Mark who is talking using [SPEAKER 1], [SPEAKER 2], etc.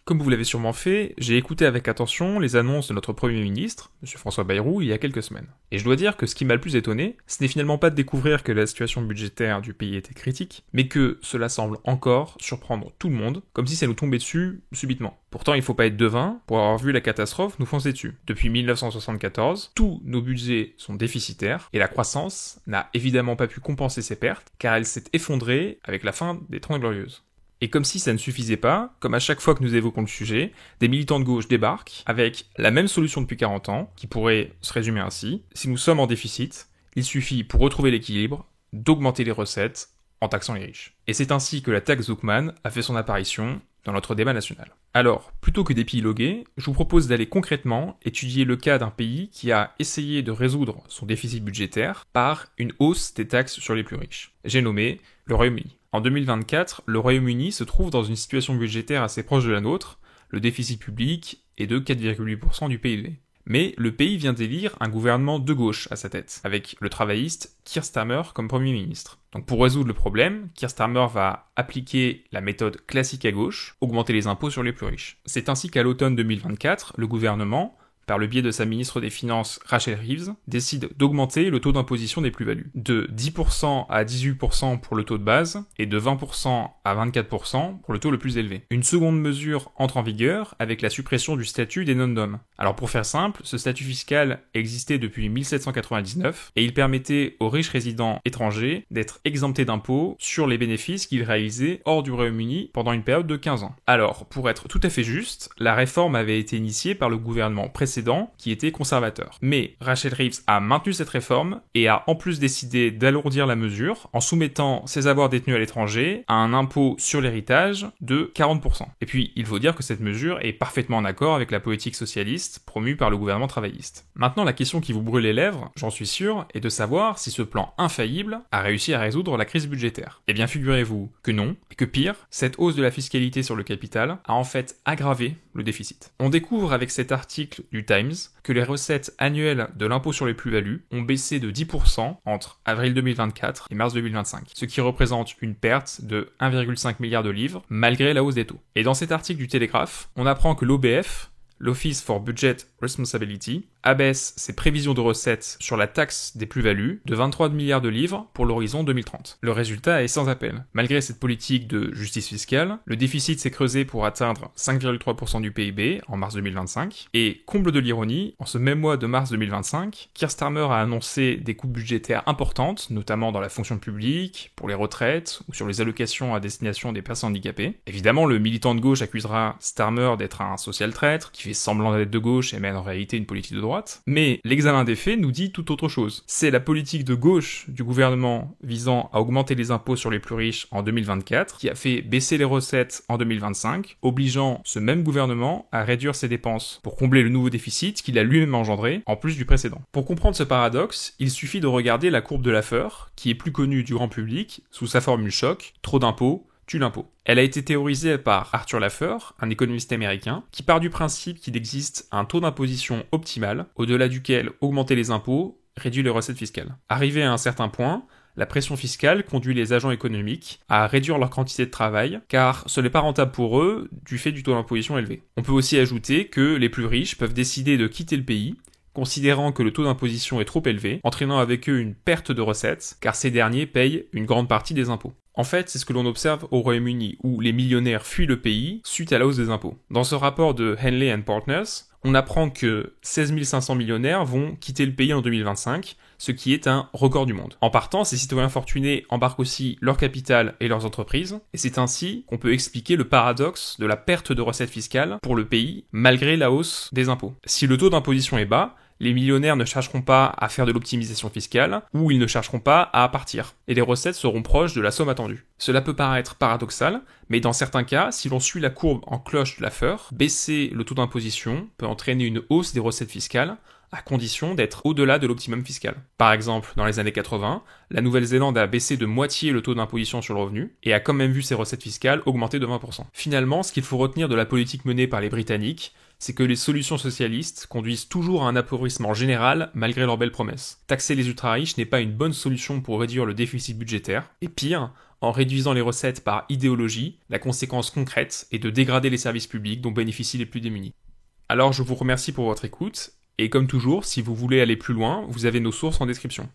[SPEAKER 1] Comme vous l'avez sûrement fait, j'ai écouté avec attention les annonces de notre Premier ministre, M. François Bayrou, il y a quelques semaines. Et je dois dire que ce qui m'a le plus étonné, ce n'est finalement pas de découvrir que la situation budgétaire du pays était critique, mais que cela semble encore surprendre tout le monde, comme si ça nous tombait dessus subitement. Pourtant, il faut pas être devin pour avoir vu la catastrophe nous foncer dessus. Depuis 1974, tous nos budgets sont déficitaires, et la croissance n'a évidemment pas pu compenser ces pertes, car elle s'est effondrée avec la fin des 30 Glorieuses. Et comme si ça ne suffisait pas, comme à chaque fois que nous évoquons le sujet, des militants de gauche débarquent avec la même solution depuis 40 ans, qui pourrait se résumer ainsi. Si nous sommes en déficit, il suffit pour retrouver l'équilibre d'augmenter les recettes en taxant les riches. Et c'est ainsi que la taxe Zuckman a fait son apparition dans notre débat national. Alors, plutôt que d'épiloguer, je vous propose d'aller concrètement étudier le cas d'un pays qui a essayé de résoudre son déficit budgétaire par une hausse des taxes sur les plus riches. J'ai nommé le Royaume-Uni. En 2024, le Royaume-Uni se trouve dans une situation budgétaire assez proche de la nôtre, le déficit public est de 4,8% du PIB. Mais le pays vient d'élire un gouvernement de gauche à sa tête, avec le travailliste Keir Starmer comme Premier ministre. Donc pour résoudre le problème, Keir Starmer va appliquer la méthode classique à gauche, augmenter les impôts sur les plus riches. C'est ainsi qu'à l'automne 2024, le gouvernement, par le biais de sa ministre des Finances Rachel Reeves, décide d'augmenter le taux d'imposition des plus-values, de 10% à 18% pour le taux de base, et de 20% à 24% pour le taux le plus élevé. Une seconde mesure entre en vigueur avec la suppression du statut des non-dom. Alors pour faire simple, ce statut fiscal existait depuis 1799, et il permettait aux riches résidents étrangers d'être exemptés d'impôts sur les bénéfices qu'ils réalisaient hors du Royaume-Uni pendant une période de 15 ans. Alors, pour être tout à fait juste, la réforme avait été initiée par le gouvernement précédent qui était conservateur. Mais Rachel Reeves a maintenu cette réforme et a en plus décidé d'alourdir la mesure en soumettant ses avoirs détenus à l'étranger à un impôt sur l'héritage de 40%. Et puis, il faut dire que cette mesure est parfaitement en accord avec la politique socialiste promue par le gouvernement travailliste. Maintenant, la question qui vous brûle les lèvres, j'en suis sûr, est de savoir si ce plan infaillible a réussi à résoudre la crise budgétaire. Eh bien, figurez-vous que non, et que pire, cette hausse de la fiscalité sur le capital a en fait aggravé le déficit. On découvre avec cet article du Times que les recettes annuelles de l'impôt sur les plus-values ont baissé de 10% entre avril 2024 et mars 2025, ce qui représente une perte de 1,5 milliard de livres malgré la hausse des taux. Et dans cet article du Télégraphe, on apprend que l'OBF, l'Office for Budget Responsibility, abaisse ses prévisions de recettes sur la taxe des plus-values de 23 milliards de livres pour l'horizon 2030. Le résultat est sans appel. Malgré cette politique de justice fiscale, le déficit s'est creusé pour atteindre 5,3% du PIB en mars 2025, et comble de l'ironie, en ce même mois de mars 2025, Keir Starmer a annoncé des coupes budgétaires importantes, notamment dans la fonction publique, pour les retraites, ou sur les allocations à destination des personnes handicapées. Évidemment, le militant de gauche accusera Starmer d'être un social traître, qui fait semblant d'être de gauche et mène en réalité une politique de droite. Mais l'examen des faits nous dit tout autre chose. C'est la politique de gauche du gouvernement visant à augmenter les impôts sur les plus riches en 2024 qui a fait baisser les recettes en 2025, obligeant ce même gouvernement à réduire ses dépenses pour combler le nouveau déficit qu'il a lui-même engendré, en plus du précédent. Pour comprendre ce paradoxe, il suffit de regarder la courbe de Laffer, qui est plus connue du grand public, sous sa formule choc, trop d'impôts, tue l'impôt. Elle a été théorisée par Arthur Laffer, un économiste américain, qui part du principe qu'il existe un taux d'imposition optimal, au-delà duquel augmenter les impôts réduit les recettes fiscales. Arrivé à un certain point, la pression fiscale conduit les agents économiques à réduire leur quantité de travail, car ce n'est pas rentable pour eux du fait du taux d'imposition élevé. On peut aussi ajouter que les plus riches peuvent décider de quitter le pays, considérant que le taux d'imposition est trop élevé, entraînant avec eux une perte de recettes, car ces derniers payent une grande partie des impôts. En fait, c'est ce que l'on observe au Royaume-Uni, où les millionnaires fuient le pays suite à la hausse des impôts. Dans ce rapport de Henley & Partners, on apprend que 16 500 millionnaires vont quitter le pays en 2025, ce qui est un record du monde. En partant, ces citoyens fortunés embarquent aussi leur capital et leurs entreprises, et c'est ainsi qu'on peut expliquer le paradoxe de la perte de recettes fiscales pour le pays, malgré la hausse des impôts. Si le taux d'imposition est bas, les millionnaires ne chercheront pas à faire de l'optimisation fiscale, ou ils ne chercheront pas à partir, et les recettes seront proches de la somme attendue. Cela peut paraître paradoxal, mais dans certains cas, si l'on suit la courbe en cloche de Laffer, baisser le taux d'imposition peut entraîner une hausse des recettes fiscales, à condition d'être au-delà de l'optimum fiscal. Par exemple, dans les années 80, la Nouvelle-Zélande a baissé de moitié le taux d'imposition sur le revenu, et a quand même vu ses recettes fiscales augmenter de 20%. Finalement, ce qu'il faut retenir de la politique menée par les Britanniques, c'est que les solutions socialistes conduisent toujours à un appauvrissement général malgré leurs belles promesses. Taxer les ultra-riches n'est pas une bonne solution pour réduire le déficit budgétaire, et pire, en réduisant les recettes par idéologie, la conséquence concrète est de dégrader les services publics dont bénéficient les plus démunis. Alors je vous remercie pour votre écoute, et comme toujours, si vous voulez aller plus loin, vous avez nos sources en description.